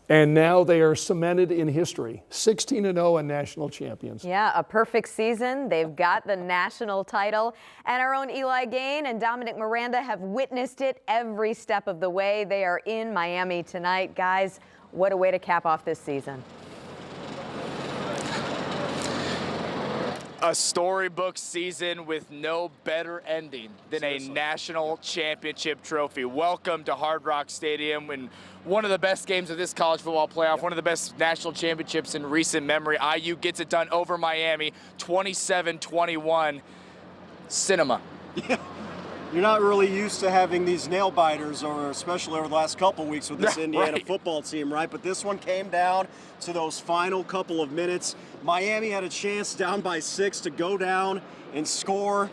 And now they are cemented in history, 16-0 and national champions. Yeah, a perfect season. They've got the national title, and our own Eli Gain and Dominic Miranda have witnessed it every step of the way. They are in Miami tonight. Guys, what a way to cap off this season. A storybook season with no better ending than a national championship trophy. Welcome to Hard Rock Stadium and one of the best games of this college football playoff, one of the best national championships in recent memory. IU gets it done over Miami, 27-21. Cinema. Yeah. You're not really used to having these nail biters, or especially over the last couple weeks with this Indiana football team, right? But this one came down to those final couple of minutes. Miami had a chance down by 6 to go down and score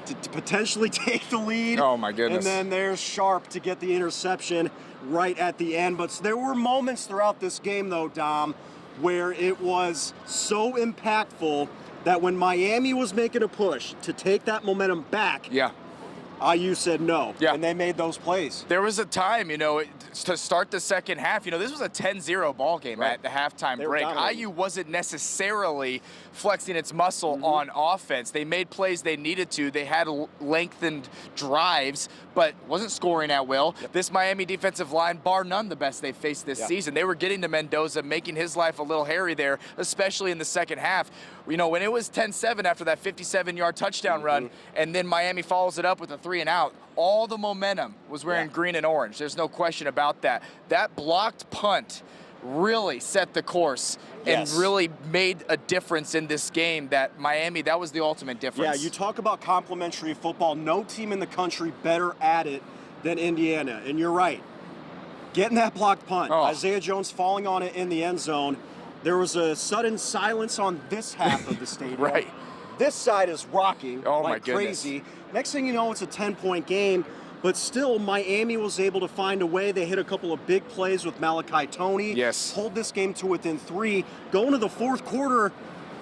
to potentially take the lead. Oh my goodness. And then there's Sharp to get the interception right at the end. But there were moments throughout this game, though, Dom, where it was so impactful that when Miami was making a push to take that momentum back, IU said no, and they made those plays. There was a time, to start the second half, this was a 10-0 ball game at the halftime break. IU wasn't necessarily flexing its muscle on offense. They made plays they needed to. They had lengthened drives, but wasn't scoring at will. This Miami defensive line, bar none, the best they've faced this season. They were getting to Mendoza, making his life a little hairy there, especially in the second half. When it was 10-7 after that 57-yard touchdown run, and then Miami follows it up with a 3-and-out, all the momentum was wearing green and orange. There's no question about that. That blocked punt really set the course and really made a difference in this game. That Miami, that was the ultimate difference. Yeah, you talk about complementary football. No team in the country better at it than Indiana. And you're right. Getting that blocked punt, Isaiah Jones falling on it in the end zone. There was a sudden silence on this half of the stadium. This side is rocking like crazy. Next thing you know, it's a 10-point game. But still, Miami was able to find a way. They hit a couple of big plays with Malachi Toney. Hold this game to within 3. Going to the fourth quarter,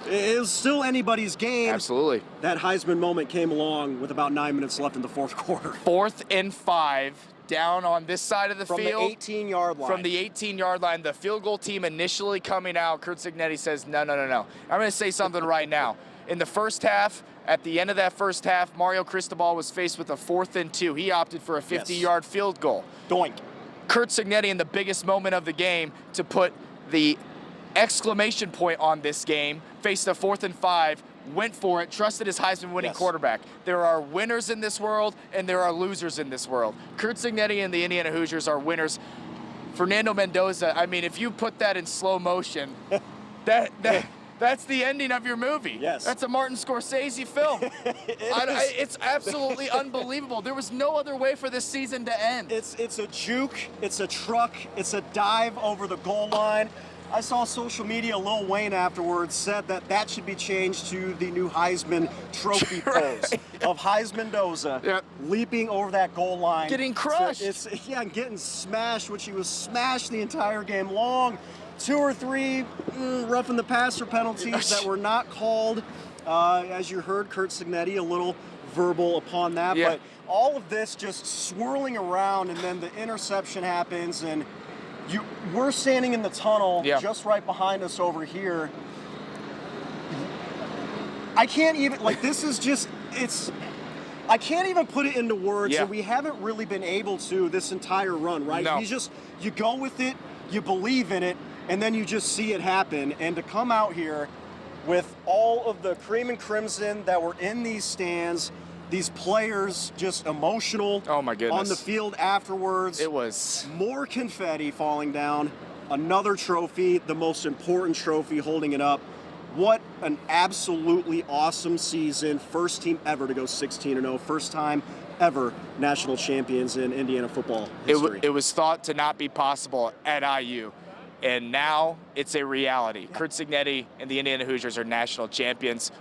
it was still anybody's game. Absolutely. That Heisman moment came along with about 9 minutes left in the fourth quarter. 4th and 5. Down on this side of the field. From the 18-yard line. From the 18-yard line. The field goal team initially coming out, Curt Cignetti says, no. I'm going to say something right now. In the first half, at the end of that first half, Mario Cristobal was faced with a 4th and 2. He opted for a 50-yard field goal. Doink. Curt Cignetti, in the biggest moment of the game, to put the exclamation point on this game, faced a 4th and 5, went for it, trusted his Heisman-winning quarterback. There are winners in this world, and there are losers in this world. Curt Cignetti and the Indiana Hoosiers are winners. Fernando Mendoza, I mean, if you put that in slow motion, that's the ending of your movie. That's a Martin Scorsese film. It's absolutely unbelievable. There was no other way for this season to end. It's a juke, it's a truck, it's a dive over the goal line. I saw social media, Lil Wayne afterwards said that should be changed to the new Heisman trophy pose of Heisman Mendoza leaping over that goal line. Getting crushed. Getting smashed, which he was smashed the entire game long. 2 or 3 roughing the passer penalties that were not called. As you heard, Curt Cignetti a little verbal upon that. But all of this just swirling around, and then the interception happens, and we're standing in the tunnel just right behind us over here. I can't even, this is just, I can't even put it into words, and we haven't really been able to this entire run, right? You go with it, you believe in it, and then you just see it happen. And to come out here with all of the cream and crimson that were in these stands, these players just emotional on the field afterwards. It was. More confetti falling down, another trophy, the most important trophy, holding it up. What an absolutely awesome season. First team ever to go 16-0. First time ever national champions in Indiana football history. It was thought to not be possible at IU. And now it's a reality. Curt Cignetti and the Indiana Hoosiers are national champions.